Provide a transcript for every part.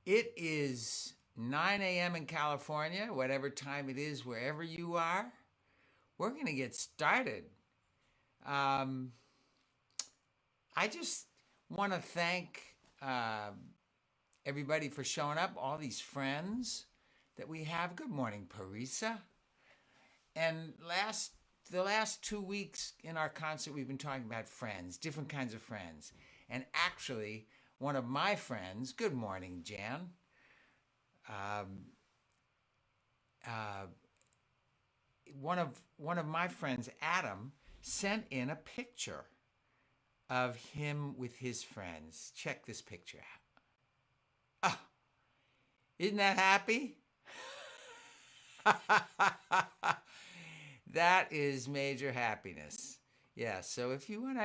It is 9 a.m. in California, whatever time it is, wherever you are. We're going to get started. Um, I just want to thank uh, everybody for showing up, all these friends that we have. Good morning, Parisa. And the last 2 weeks in our concert, we've been talking about friends, different kinds of friends. And actually, one of my friends, good morning, Jan, um, uh, one of my friends, Adam, sent in a picture of him with his friends. Check this picture out. Ah, isn't that happy? That is major happiness. Yeah. So if you want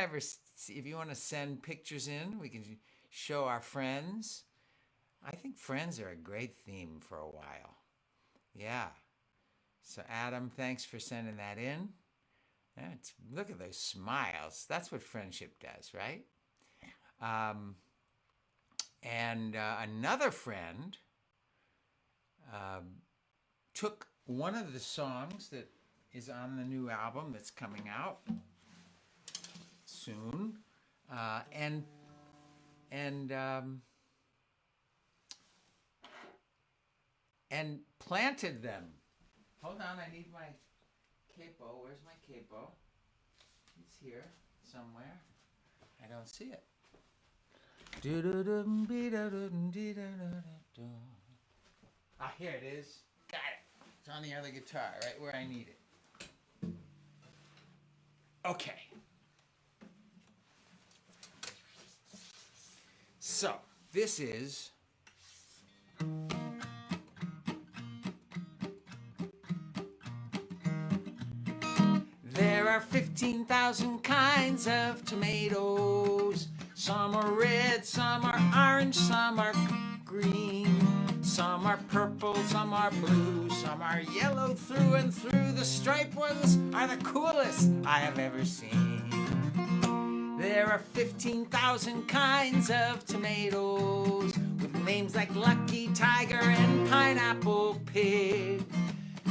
to send pictures in, we can show our friends. I think friends are a great theme for a while. Yeah. So Adam, thanks for sending that in. Look at those smiles. That's what friendship does, right? Um, and another friend um, took one of the songs that is on the new album that's coming out soon, and and planted them. Hold on, I need my capo. Where's my capo? It's here somewhere. I don't see it. Ah, here it is. Got it. It's on the other guitar, right where I need it. Okay. So, this is There are 15,000 kinds of tomatoes. Some are red, some are orange, some are green. Some are purple, some are blue, some are yellow through and through. The striped ones are the coolest I have ever seen. There are 15,000 kinds of tomatoes with names like Lucky Tiger and Pineapple Pig.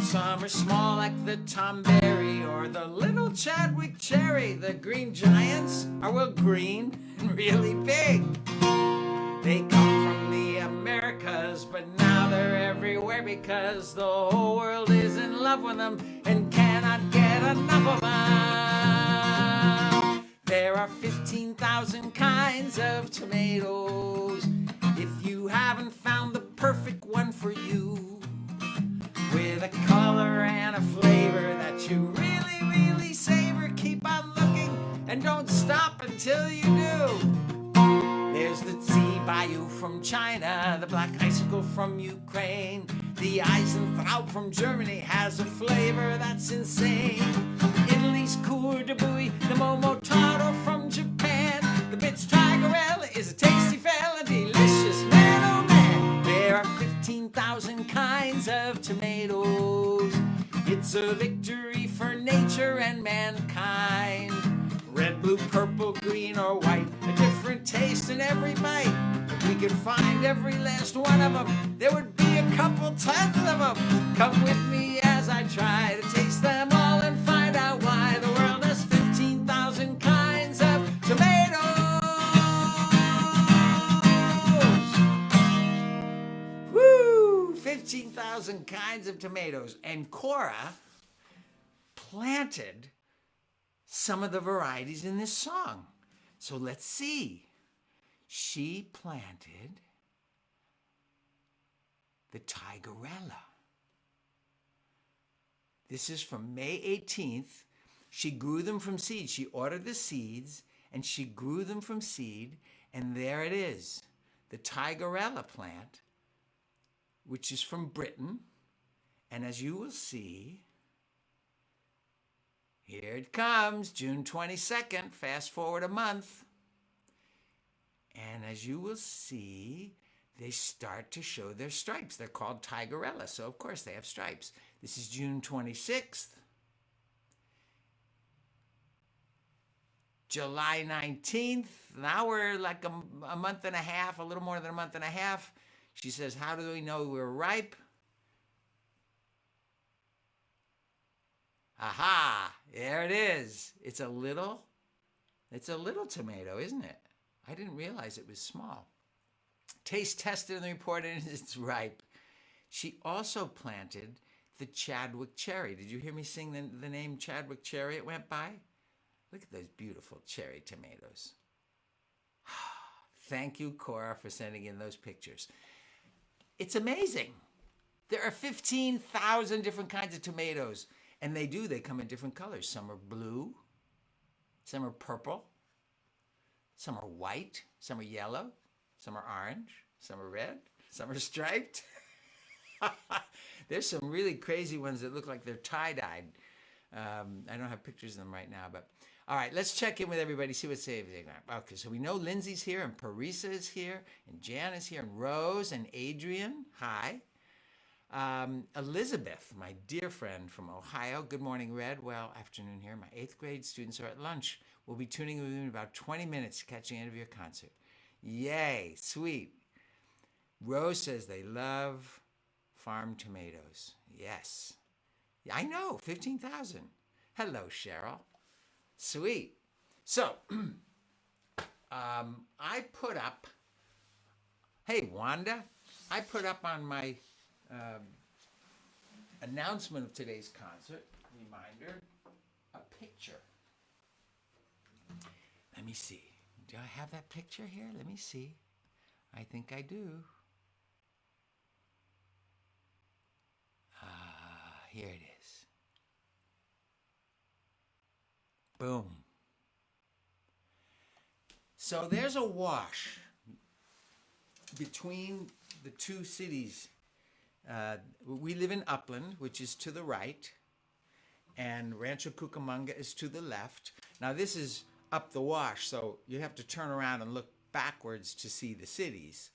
Some are small like the Tomberry or the little Chadwick Cherry. The green giants are, well, green and really big. They come from the Americas, but now they're everywhere because the whole world is in love with them and cannot get enough of them. There are 15,000 kinds of tomatoes. If you haven't found the perfect one for you, with a color and a flavor that you really, really savor, keep on looking and don't stop until you do. There's the Tea Bayou from China, the Black Icicle from Ukraine. The Eisentraut from Germany has a flavor that's insane. Italy's Cour de Bouille, the Momotaro from Japan. The Bitch Tigerella is a tasty fella, delicious man, oh man. There are 15,000 kinds of tomatoes. It's a victory for nature and mankind. Red, blue, purple, green, or white, a different taste in every bite. If we could find every last one of them, there would be a couple tons of them. Come with me as I try to taste them all and find out why the world has 15,000 kinds of tomatoes. Woo! 15,000 kinds of tomatoes. And Cora planted some of the varieties in this song. So let's see. She planted the Tigerella. This is from May 18th. She grew them from seed. She ordered the seeds and she grew them from seed. And there it is, the Tigerella plant, which is from Britain. And as you will see, here it comes, June 22nd, fast forward a month. And as you will see, they start to show their stripes. They're called Tigerella, so of course they have stripes. This is June 26th. July 19th. Now we're like a month and a half, a little more than a month and a half She says, how do we know we're ripe? Aha, there it is. It's a little tomato, isn't it? I didn't realize it was small. Taste tested and the report is it's ripe. She also planted the Chadwick cherry. Did you hear me sing the name Chadwick cherry? It went by. Look at those beautiful cherry tomatoes. Thank you, Cora, for sending in those pictures. It's amazing. There are 15,000 different kinds of tomatoes. And they come in different colors. Some are blue, some are purple, some are white, some are yellow, some are orange, some are red, some are striped. There's some really crazy ones that look like they're tie-dyed. I don't have pictures of them right now, but all right, let's check in with everybody, see what's saying. Okay, so we know Lindsay's here, and Parisa is here, and Jan is here, and Rose, and Adrian. Hi. Elizabeth, my dear friend from Ohio. Good morning, Red. Well, afternoon here. My 8th grade students are at lunch. We'll be tuning in in about 20 minutes to catch the end of your concert. Yay, sweet. Rose says they love farm tomatoes. Yes. I know, 15,000. Hello, Cheryl. Sweet. So, I put up, hey, Wanda, I put up on my announcement of today's concert, reminder, a picture. Let me see. Do I have that picture here? Let me see. I think I do. Here it is. Boom. So there's a wash between the two cities. We live in Upland, which is to the right, and Rancho Cucamonga is to the left. Now this is up the wash, so you have to turn around and look backwards to see the cities.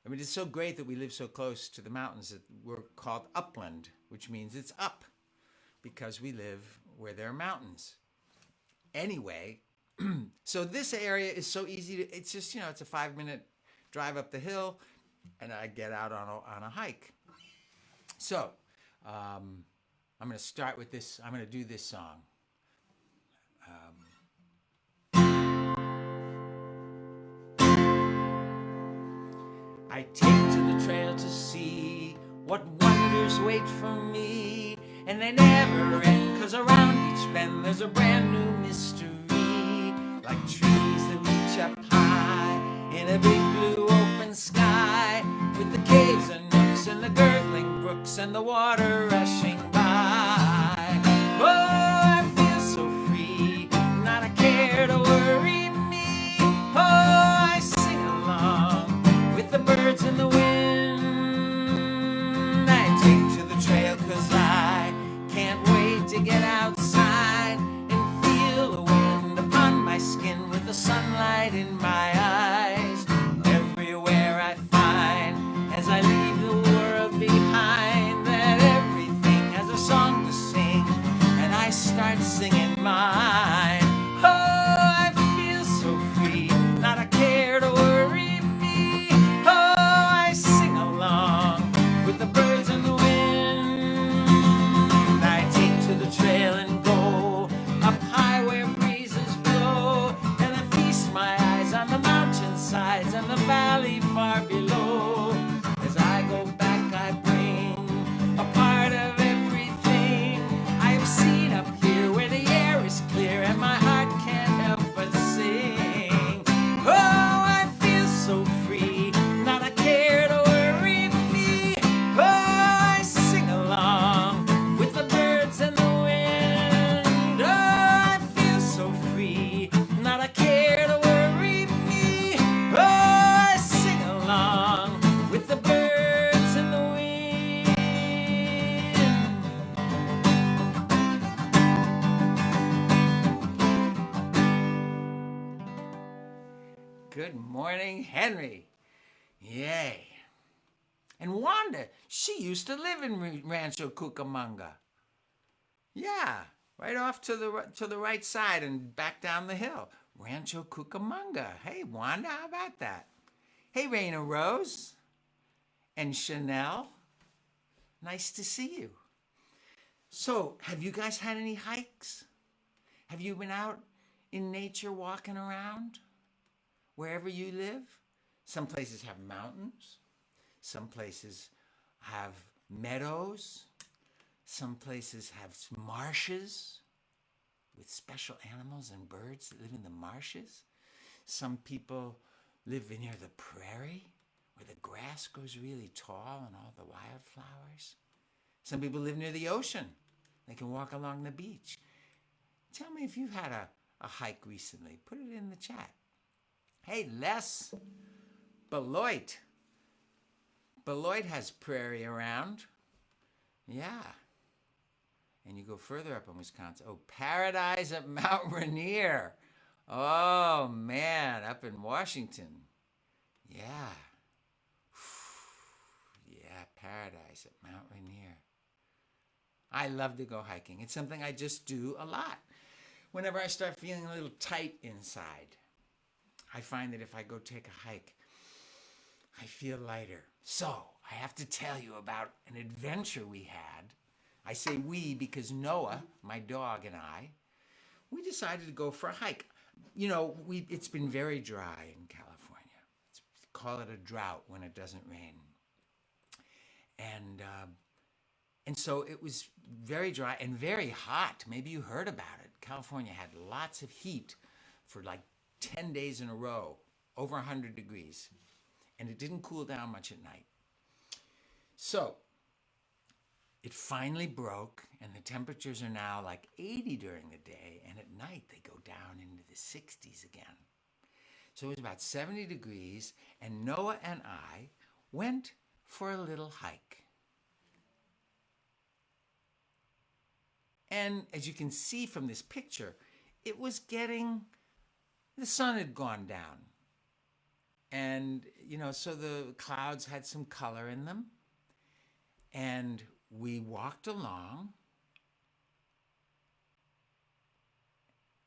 I mean, it's so great that we live so close to the mountains that we're called Upland, which means it's up, because we live where there are mountains. Anyway, so this area is so easy to, it's just, it's a 5-minute drive up the hill, and I get out on a hike. So, I'm going to start with this. I'm going to do this song. I take to the trail to see what wonders wait for me, and they never end, 'cause around each bend there's a brand new mystery, like trees that reach up high in a big blue open sky, with the caves and nooks and the gurgling brooks and the water rushing by. Oh, I feel so free, not a care to worry me. Oh, I sing along with the birds in the wind. I take to the trail 'cause I can't wait to get outside and feel the wind upon my skin with the sunlight in my eyes. Everywhere I find, as I leave the world behind, that everything has a song to sing, and I start singing mine. Oh, I feel so free, not a care to worry me. Oh, I sing along with the birds in the wind. I take to the trail and go up high where breezes blow, and I feast my eyes on the mountainsides and the valley far below. As I go back, I bring a part of everything I have seen up here, where the air is clear and my heart can't help but sing. Oh, I feel so free, not a care to worry me. Oh, I sing along with the birds and the wind. Oh, I feel so free, not a care to worry me. Oh, I sing along with the birds and the wind. Good morning, Henry. Yay. And Wanda, she used to live in Rancho Cucamonga. Yeah, right off to the right side and back down the hill. Rancho Cucamonga. Hey, Wanda, how about that? Hey, Raina Rose. And Chanel, nice to see you. So, have you guys had any hikes? Have you been out in nature walking around wherever you live? Some places have mountains. Some places have meadows. Some places have marshes with special animals and birds that live in the marshes. Some people live near the prairie where the grass grows really tall and all the wildflowers. Some people live near the ocean. They can walk along the beach. Tell me if you've had a hike recently. Put it in the chat. Hey, Les Beloit. Beloit has prairie around. Yeah. And you go further up in Wisconsin. Oh, Paradise at Mount Rainier. Oh, man, up in Washington. Yeah. Yeah, Paradise at Mount Rainier. I love to go hiking. It's something I just do a lot. Whenever I start feeling a little tight inside, I find that if I go take a hike, I feel lighter. So, I have to tell you about an adventure we had. I say we because Noah, my dog, and I, we decided to go for a hike. You know, it's been very dry in California. Call it a drought when it doesn't rain. And so it was very dry and very hot. Maybe you heard about it. California had lots of heat for like 10 days in a row, over 100 degrees. And it didn't cool down much at night. So it finally broke, and the temperatures are now like 80 during the day, and at night they go down into the 60s again. So it was about 70 degrees, and Noah and I went for a little hike. And as you can see from this picture, it was the sun had gone down. And, so the clouds had some color in them. And we walked along.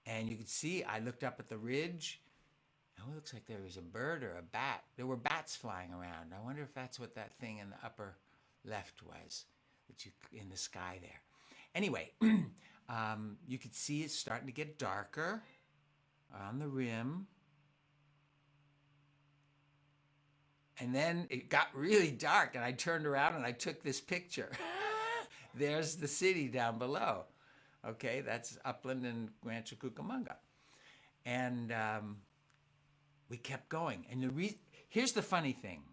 And you could see, I looked up at the ridge. Oh, it looks like there was a bird or a bat. There were bats flying around. I wonder if that's what that thing in the upper left was, in the sky there. Anyway, you could see it's starting to get darker on the rim. And then it got really dark, and I turned around and I took this picture. There's the city down below. Okay, that's Upland and Rancho Cucamonga. And we kept going. And here's the funny thing.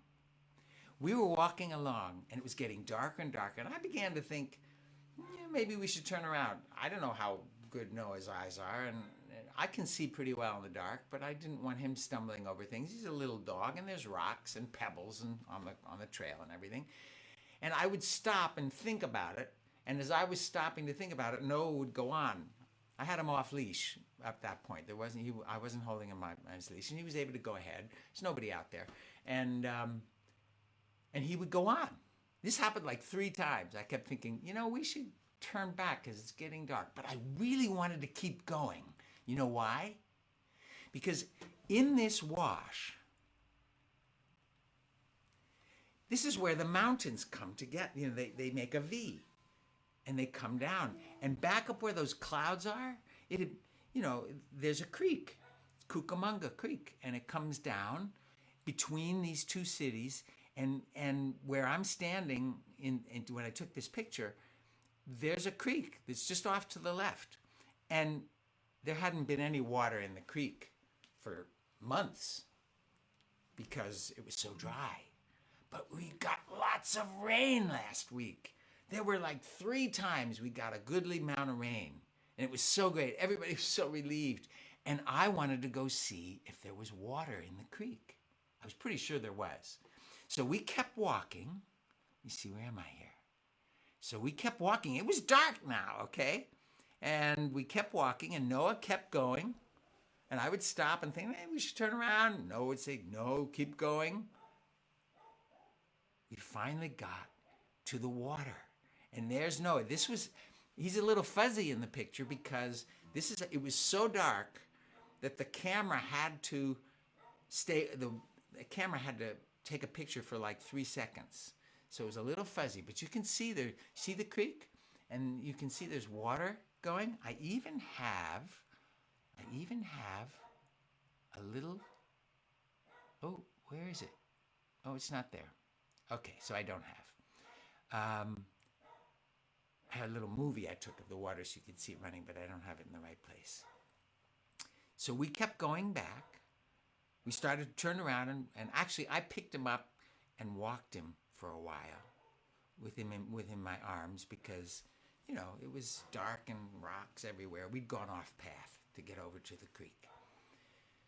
We were walking along, and it was getting darker and darker, and I began to think, maybe we should turn around. I don't know how good Noah's eyes are, and I can see pretty well in the dark, but I didn't want him stumbling over things. He's a little dog, and there's rocks and pebbles and on the trail and everything. And I would stop and think about it, and as I was stopping to think about it, Noah would go on. I had him off leash at that point. I wasn't holding him on his leash, and he was able to go ahead. There's nobody out there, and he would go on. This happened like 3 times. I kept thinking, we should turn back because it's getting dark. But I really wanted to keep going. You know why? Because in this wash, this is where the mountains come together. They make a V, and they come down. And back up where those clouds are, there's a creek, Cucamonga Creek, and it comes down between these two cities. And where I'm standing when I took this picture, there's a creek that's just off to the left. And there hadn't been any water in the creek for months because it was so dry. But we got lots of rain last week. There were like 3 times we got a goodly amount of rain. And it was so great. Everybody was so relieved. And I wanted to go see if there was water in the creek. I was pretty sure there was. So we kept walking. You see, where am I here? So we kept walking. It was dark now, okay? And we kept walking, and Noah kept going. And I would stop and think, we should turn around. Noah would say, no, keep going. We finally got to the water. And there's Noah. He's a little fuzzy in the picture because it was so dark that the camera had to take a picture for like 3 seconds. So it was a little fuzzy, but you can see there, see the creek? And you can see there's water going. I even have a little, oh, where is it? Oh, it's not there. Okay, so I don't have. I had a little movie I took of the water so you could see it running, but I don't have it in the right place. So we kept going back. We started to turn around, and actually I picked him up and walked him for a while with him in my arms because, you know, it was dark and rocks everywhere. We'd gone off path to get over to the creek.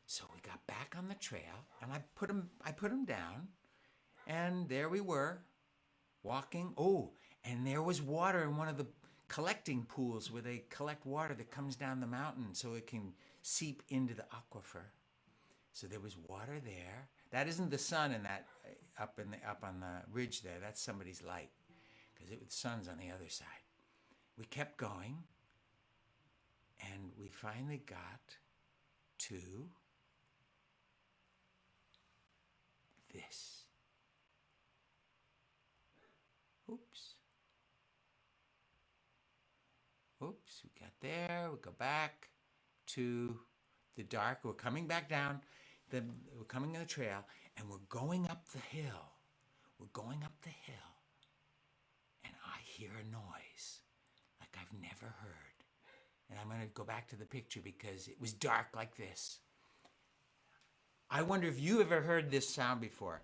So we got back on the trail, and I put him down, and there we were, walking. Oh, and there was water in one of the collecting pools where they collect water that comes down the mountain so it can seep into the aquifer. So there was water there. That isn't the sun in that up on the ridge there. That's somebody's light because the sun's on the other side. We kept going, and we finally got to this. Oops. Oops, we got there. We go back to the dark. We're coming back down. We're coming on the trail, and we're going up the hill. We're going up the hill, and I hear a noise like I've never heard. And I'm going to go back to the picture because it was dark like this. I wonder if you ever heard this sound before.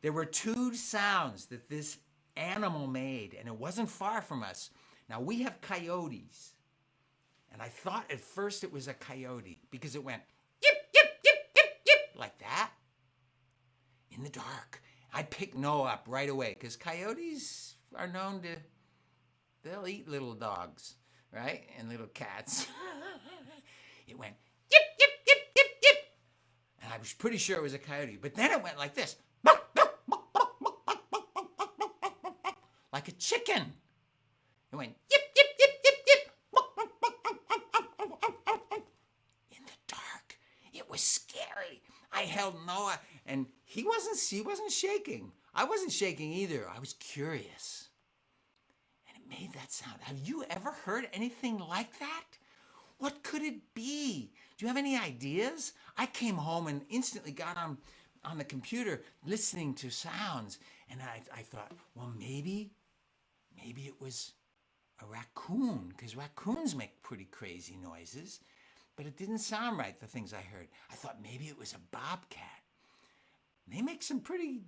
There were 2 sounds that this animal made, and it wasn't far from us. Now, we have coyotes, and I thought at first it was a coyote because it went yip, yip, yip, yip, yip, like that in the dark. I picked Noah up right away because coyotes are known to, they'll eat little dogs, right? And little cats. It went yip, yip, yip, yip, yip. And I was pretty sure it was a coyote, but then it went like this. Like a chicken. It went yip, yip, yip, yip, yip. In the dark. It was scary. I held Noah, and he wasn't shaking. I wasn't shaking either. I was curious. And it made that sound. Have you ever heard anything like that? What could it be? Do you have any ideas? I came home and instantly got on the computer listening to sounds, and I thought, well, maybe it was a raccoon, because raccoons make pretty crazy noises, but it didn't sound right, the things I heard. I thought maybe it was a bobcat. They make some pretty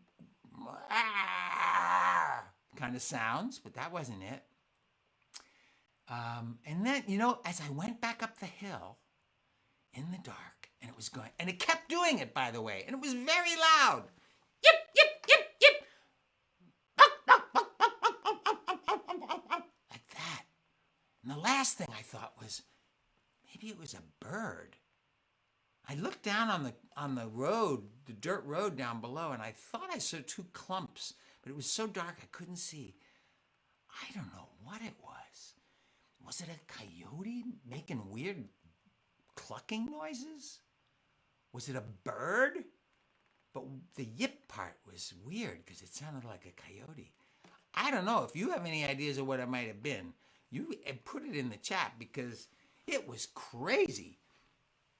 kind of sounds, but that wasn't it. And then, you know, as I went back up the hill in the dark, and it was going, and it kept doing it, by the way, and it was very loud. Yip, yip, yip, yip. Like that. And the last thing I thought was, maybe it was a bird. I looked down on the road, the dirt road down below, and I thought I saw 2 clumps, but it was so dark I couldn't see. I don't know what it was. Was it a coyote making weird clucking noises? Was it a bird? But the yip part was weird because it sounded like a coyote. I don't know. If you have any ideas of what it might have been, you put it in the chat because it was crazy.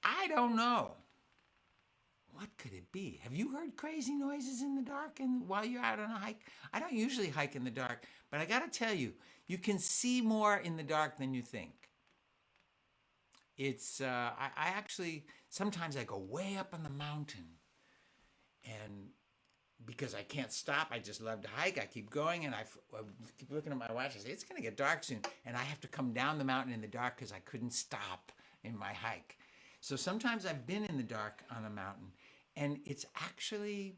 I don't know. What could it be? Have you heard crazy noises in the dark and while you're out on a hike? I don't usually hike in the dark, but I got to tell you, you can see more in the dark than you think. It's, I actually, sometimes I go way up on the mountain, and because I can't stop, I just love to hike. I keep going, and I keep looking at my watch. I say, it's going to get dark soon, and I have to come down the mountain in the dark because I couldn't stop in my hike. So sometimes I've been in the dark on a mountain, and it's actually,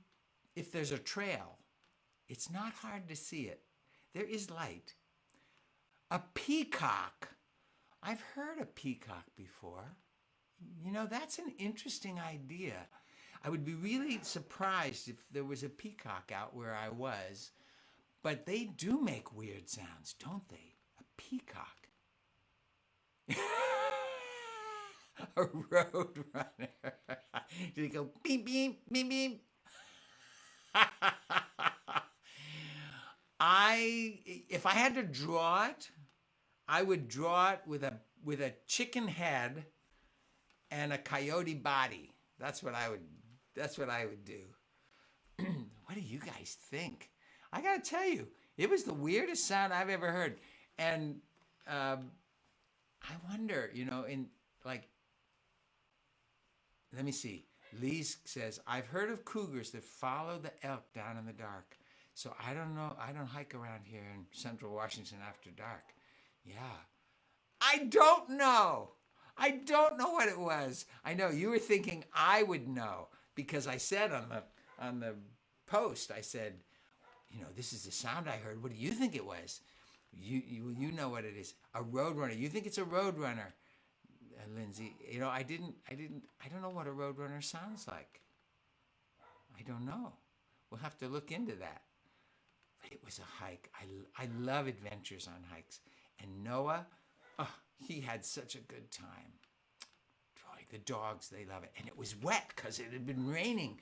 if there's a trail, it's not hard to see it. There is light. A peacock. I've heard a peacock before. You know, that's an interesting idea. I would be really surprised if there was a peacock out where I was, but they do make weird sounds, don't they? A peacock. A road runner. Do they go beep, beep, beep, beep? If I had to draw it, I would draw it with a chicken head and a coyote body. That's what I would do. What do you guys think? I gotta tell you, it was the weirdest sound I've ever heard. And I wonder, in like, let me see. Lise says, I've heard of cougars that follow the elk down in the dark. So I don't know. I don't hike around here in central Washington after dark. Yeah. I don't know. I don't know what it was. I know you were thinking I would know because I said on the post, I said, this is the sound I heard. What do you think it was? You know what it is. A roadrunner. You think it's a roadrunner, Lindsay? I don't know what a roadrunner sounds like. I don't know. We'll have to look into that. But it was a hike. I love adventures on hikes. And Noah, he had such a good time. The dogs, they love it. And it was wet because it had been raining,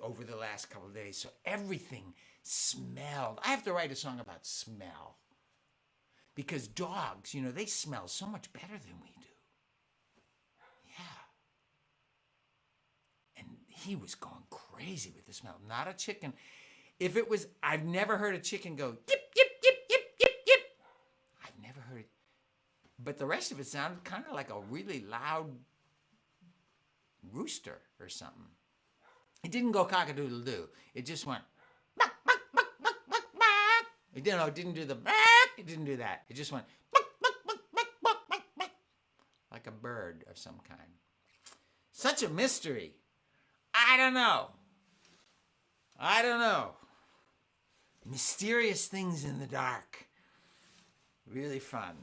over the last couple of days. So everything smelled. I have to write a song about smell. Because dogs, they smell so much better than we do. Yeah. And he was going crazy with the smell. Not a chicken. If it was, I've never heard a chicken go, yip, yip, yip, yip, yip, yip. I've never heard it. But the rest of it sounded kind of like a really loud rooster or something. It didn't go cock-a-doodle-doo. It just went, buck, buck, buck, buck, buck, buck. It didn't do the buck. It didn't do that. It just went, buck, buck, buck, buck, buck, buck, buck, like a bird of some kind. Such a mystery. I don't know. Mysterious things in the dark. Really fun.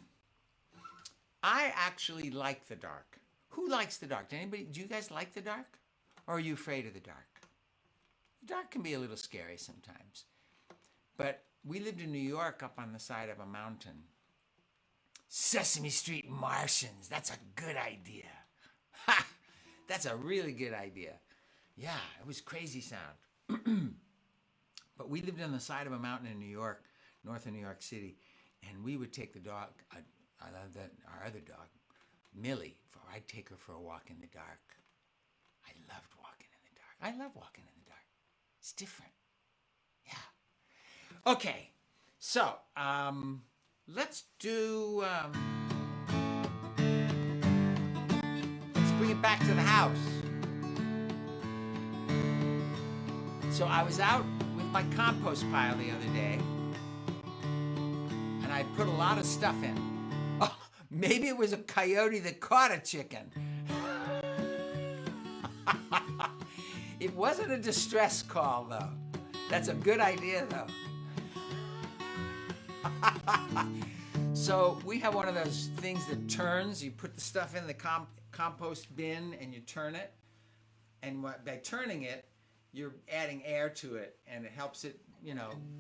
I actually like the dark. Who likes the dark? Do you guys like the dark? Or are you afraid of the dark? The dark can be a little scary sometimes. But we lived in New York up on the side of a mountain. Sesame Street Martians. That's a good idea. Ha! That's a really good idea. Yeah, it was crazy sound. But we lived on the side of a mountain in New York, north of New York City. And we would take the dog, I love that, our other dog, Millie, I'd take her for a walk in the dark. I loved walking in the dark. I love walking in the dark. It's different. Yeah. Okay. So, let's do, let's bring it back to the house. So I was out with my compost pile the other day, and I put a lot of stuff in. Maybe it was a coyote that caught a chicken. It wasn't a distress call, though. That's a good idea, though. So we have one of those things that turns. You put the stuff in the compost bin and you turn it. And by turning it, you're adding air to it, and it helps it,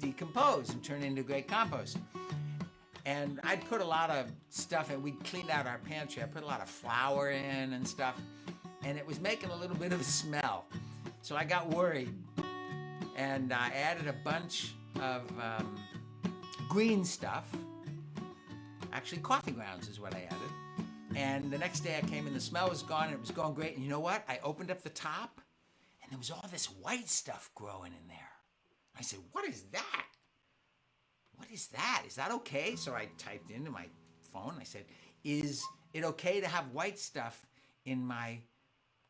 decompose and turn into great compost. And I'd put a lot of stuff in. We cleaned out our pantry. I put a lot of flour in and stuff. And it was making a little bit of a smell. So I got worried. And I added a bunch of green stuff. Actually, coffee grounds is what I added. And the next day I came in, the smell was gone, and it was going great. And you know what? I opened up the top, and there was all this white stuff growing in there. I said, what is that? What is that? Is that okay? So I typed into my phone. I said, is it okay to have white stuff in my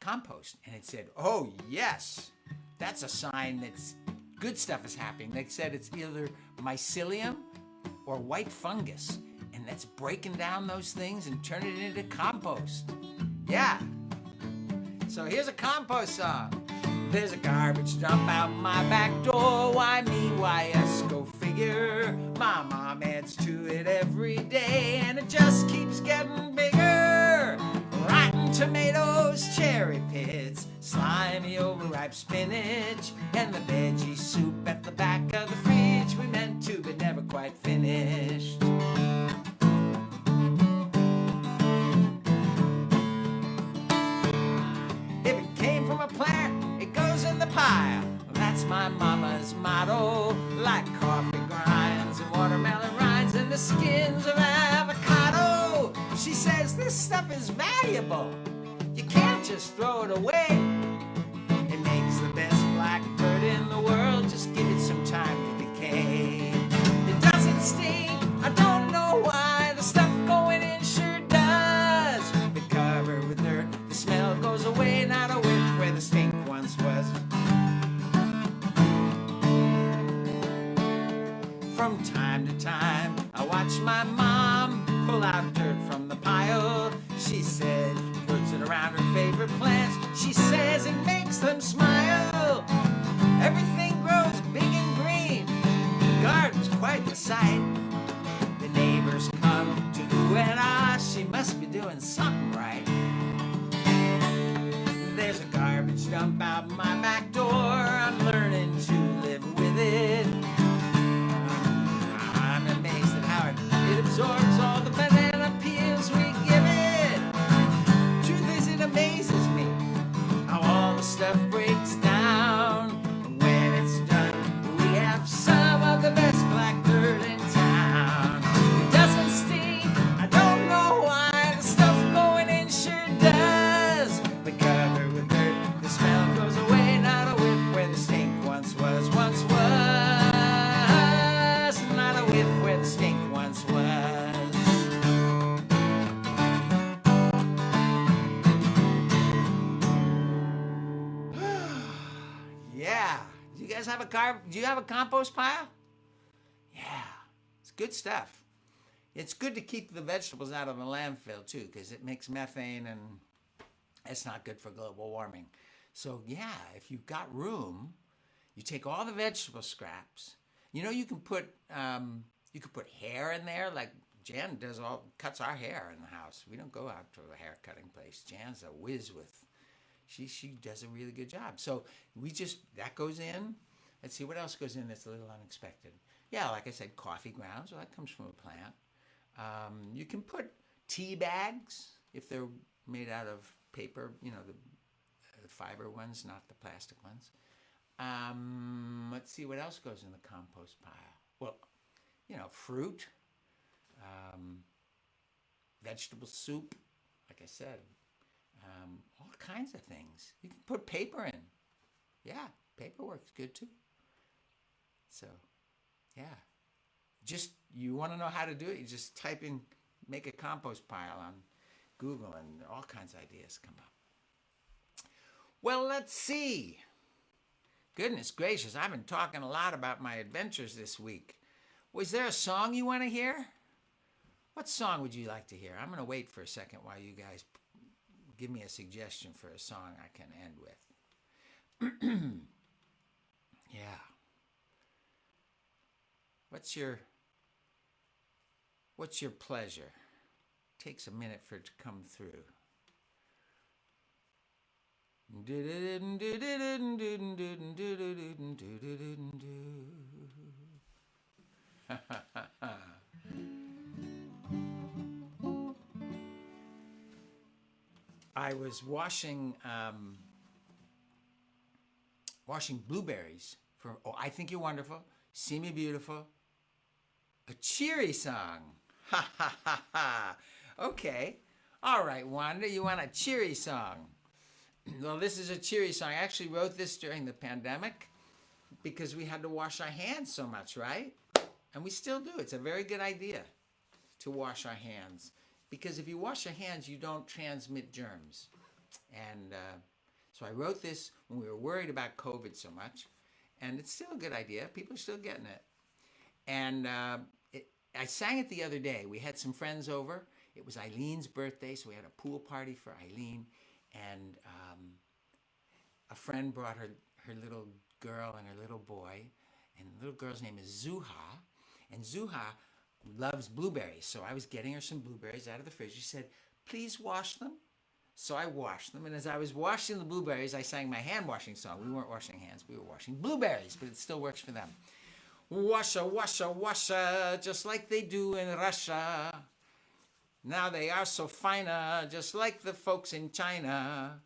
compost? And it said, oh, yes. That's a sign that good stuff is happening. They said it's either mycelium or white fungus. And that's breaking down those things and turning it into compost. Yeah. So here's a compost song. There's a garbage dump out my back door. Why me? Why us? Go figure. My mom adds to it every day, and it just keeps getting bigger. Rotten tomatoes, cherry pits, slimy overripe spinach, and the veggie soup at the back of the fridge we meant to but never quite finished. If it came from a plant, it goes in the pile. That's my mom. like coffee grinds and watermelon rinds and the skins of avocado. She says this stuff is valuable. You can't just throw it away. It makes the best blackbird in the world. Just give it some time to decay. It doesn't stink. I don't know why. The stuff going in sure does. The cover with dirt, the smell goes away. Not a whiff where the stink once was. From time to time, I watch my mom pull out dirt from the pile. She says, puts it around her favorite plants. She says it makes them smile. Everything grows big and green. The garden's quite the sight. The neighbors come to ooh and ah. She must be doing something right. There's a garbage dump out my back door. I'm learning to live with it. I'm amazed at how it absorbs all the banana peels we give it. Truth is, it amazes me how all the stuff breaks down. And when it's done, we have some of the best black dirt in town. It doesn't stink, I don't know why. The stuff going in sure does. The cover with dirt, the smell goes away. Not a whiff where the stink once was. Not a whiff where the stink once was. Yeah. Do you guys have do you have a compost pile? Yeah. It's good stuff. It's good to keep the vegetables out of the landfill too, because it makes methane and it's not good for global warming. So yeah, if you've got room, you take all the vegetable scraps. You know, you can put hair in there. Like Jan cuts our hair in the house. We don't go out to a hair cutting place. Jan's a whiz with. She does a really good job. So that goes in. Let's see what else goes in that's a little unexpected. Yeah, like I said, coffee grounds. Well, that comes from a plant. You can put tea bags if they're made out of paper. You know, the fiber ones, not the plastic ones. Let's see what else goes in the compost pile. Well, you know, fruit, vegetable soup, like I said, all kinds of things. You can put paper in. Yeah, paper works good too. So, yeah. You want to know how to do it, you just type in, make a compost pile on Google and all kinds of ideas come up. Well, let's see. Goodness gracious, I've been talking a lot about my adventures this week. Was there a song you want to hear? What song would you like to hear? I'm going to wait for a second while you guys give me a suggestion for a song I can end with. Yeah. What's your pleasure? Takes a minute for it to come through. I was washing blueberries for I Think You're Wonderful, See Me Beautiful, a cheery song. Ha ha ha ha. Okay. All right, Wanda, you want a cheery song? Well, this is a cheery song. I actually wrote this during the pandemic because we had to wash our hands so much, right? And we still do. It's a very good idea to wash our hands because if you wash your hands, you don't transmit germs. And so I wrote this when we were worried about COVID so much, and it's still a good idea. People are still getting it. And I sang it the other day. We had some friends over. It was Eileen's birthday, so we had a pool party for Eileen. And a friend brought her little girl and her little boy. And the little girl's name is Zuha. And Zuha loves blueberries. So I was getting her some blueberries out of the fridge. She said, please wash them. So I washed them. And as I was washing the blueberries, I sang my hand washing song. We weren't washing hands. We were washing blueberries, but it still works for them. Washa, washa, washa, just like they do in Russia. Now they are so finer, just like the folks in China.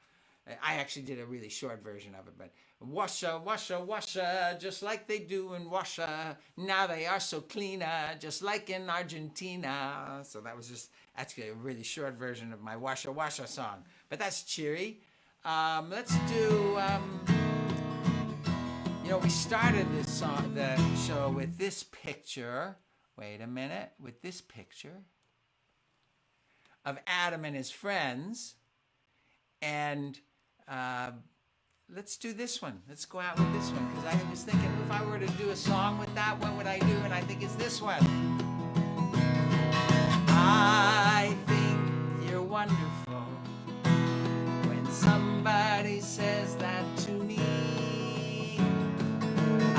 I actually did a really short version of it, but Washa, washa, washa, just like they do in Washa. Now they are so cleaner, just like in Argentina. So that was just actually a really short version of my Washa, washa song. But that's cheery. Let's do, we started this song, the show with this picture. Wait a minute, with this picture of Adam and his friends. And let's do this one. Let's go out with this one. Because I was thinking, if I were to do a song with that, what would I do? And I think it's this one. I think you're wonderful when somebody says that to me.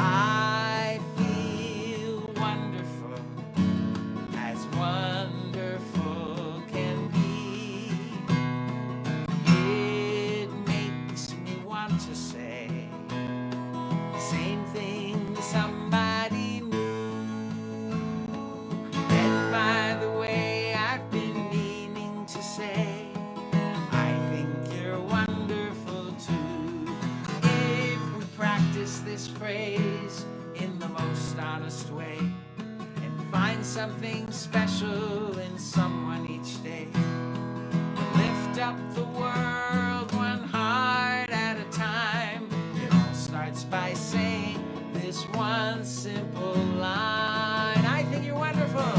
I feel wonderful, as wonderful can be. It makes me want to say the same thing to somebody new. And by the way, I've been meaning to say, I think you're wonderful too. If we practice this praise in the most honest way and find something special in someone each day, lift up the world one heart at a time. It all starts by saying this one simple line. I think you're wonderful.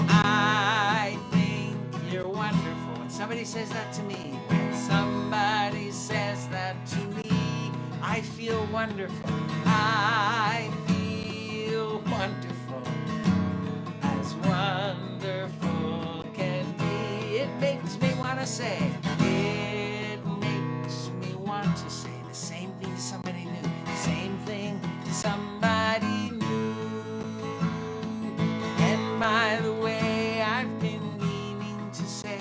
I think you're wonderful. When somebody says that to me, when somebody says that to me, I feel wonderful. I feel wonderful, as wonderful can be. It makes me want to say, it makes me want to say the same thing to somebody new, the same thing to somebody new. And by the way, I've been meaning to say,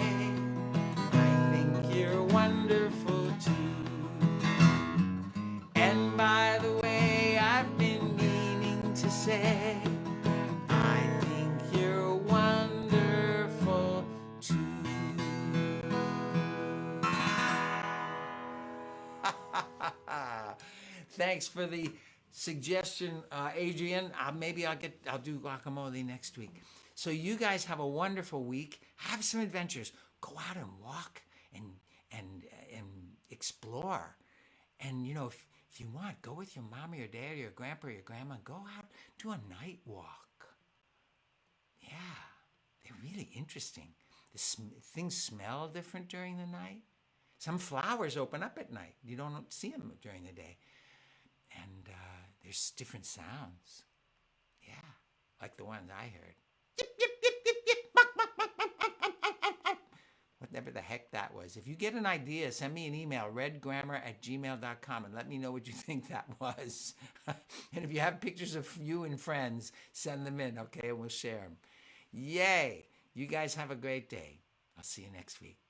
I think you're wonderful too. And by the way, I've been meaning to say, I think you're wonderful too. Thanks for the suggestion, Adrian. Maybe I'll do guacamole next week. So you guys have a wonderful week. Have some adventures. Go out and walk and explore. And if you want, go with your mom or your dad or your grandpa or your grandma. Go out, do a night walk. Yeah, they're really interesting. Things smell different during the night. Some flowers open up at night. You don't see them during the day. And there's different sounds. Yeah, like the ones I heard. Yip, yip, yip, yip, yip. Whatever the heck that was. If you get an idea, send me an email, redgrammar@gmail.com, and let me know what you think that was. And if you have pictures of you and friends, send them in, okay? And we'll share them. Yay! You guys have a great day. I'll see you next week.